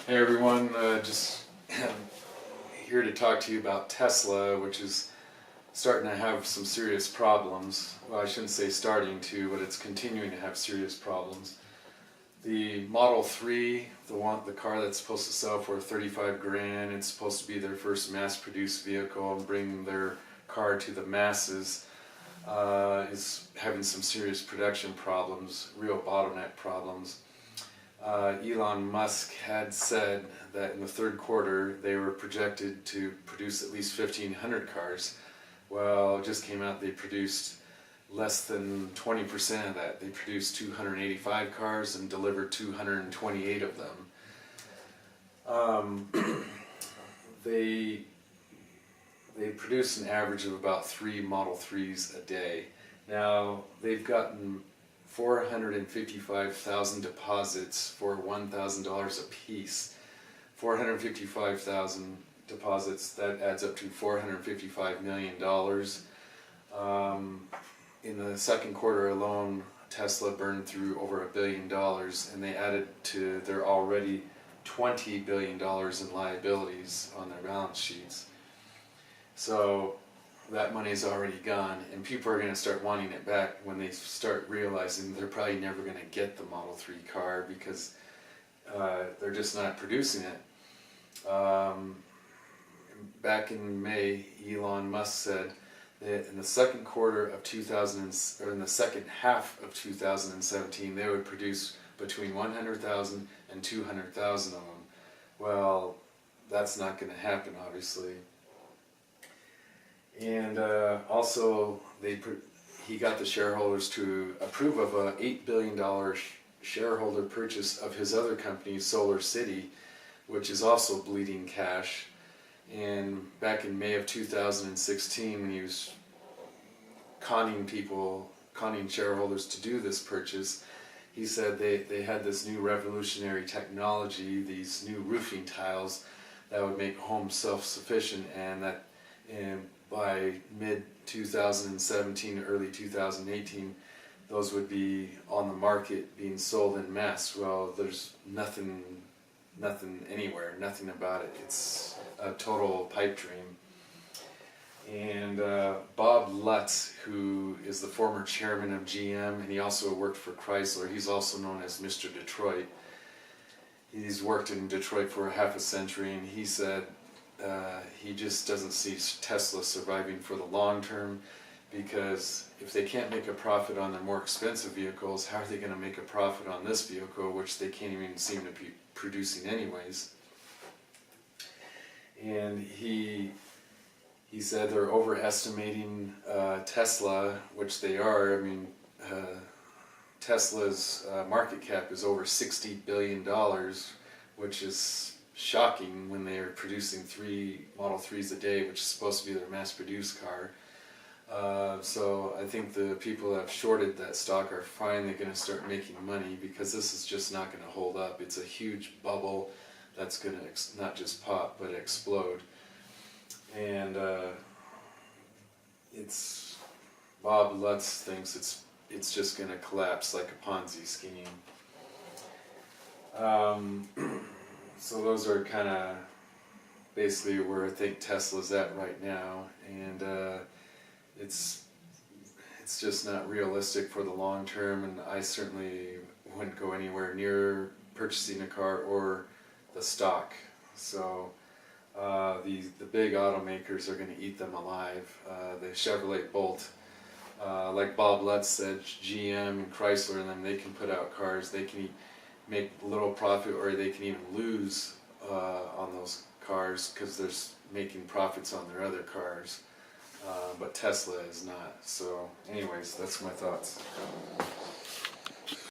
Hey everyone, just here to talk to you about Tesla, which is starting to have some serious problems. Well, I shouldn't say starting to, but it's continuing to have serious problems. The Model 3, the car that's supposed to sell for 35 grand, it's supposed to be their first mass-produced vehicle and bring their car to the masses, is having some serious production problems, real bottleneck problems. Elon Musk had said that in the third quarter they were projected to produce at least 1,500 cars. Well, it just came out they produced less than 20% of that. They produced 285 cars and delivered 228 of them. They produce an average of about 3 Model 3s a day. Now, they've gotten 455,000 deposits for $1,000 a piece. 455,000 deposits, that adds up to $455 million. In the second quarter alone, Tesla burned through over $1 billion, and they added to their already $20 billion in liabilities on their balance sheets. So that money is already gone, and people are going to start wanting it back when they start realizing they're probably never going to get the Model 3 car because they're just not producing it. Back in May, Elon Musk said that in the second quarter of in the second half of 2017, they would produce between 100,000 and 200,000 of them. Well, that's not going to happen, obviously. And also, he got the shareholders to approve of a $8 billion shareholder purchase of his other company, Solar City, which is also bleeding cash. And back in May of 2016, when he was conning shareholders to do this purchase, he said they had this new revolutionary technology, these new roofing tiles that would make homes self-sufficient, and that by mid-2017, early 2018, those would be on the market being sold en masse. Well, there's nothing anywhere, nothing about it. It's a total pipe dream. And Bob Lutz, who is the former chairman of GM, and he also worked for Chrysler, he's also known as Mr. Detroit. He's worked in Detroit for half a century, and he said he just doesn't see Tesla surviving for the long term, because if they can't make a profit on their more expensive vehicles, how are they going to make a profit on this vehicle, which they can't even seem to be producing anyways? And he said they're overestimating Tesla, which they are. I mean, Tesla's market cap is over $60 billion, which is shocking when they are producing 3 Model 3s a day, which is supposed to be their mass-produced car. So I think the people that have shorted that stock are finally going to start making money, because this is just not going to hold up. It's a huge bubble that's going to not just pop, but explode. And Bob Lutz thinks it's just going to collapse like a Ponzi scheme. So those are kind of basically where I think Tesla's at right now, and it's just not realistic for the long term, and I certainly wouldn't go anywhere near purchasing a car or the stock. So the big automakers are going to eat them alive. The Chevrolet Bolt, like Bob Lutz said, GM and Chrysler and them, they can put out cars, they can make little profit, or they can even lose on those cars because they're making profits on their other cars. But Tesla is not. So anyways, that's my thoughts.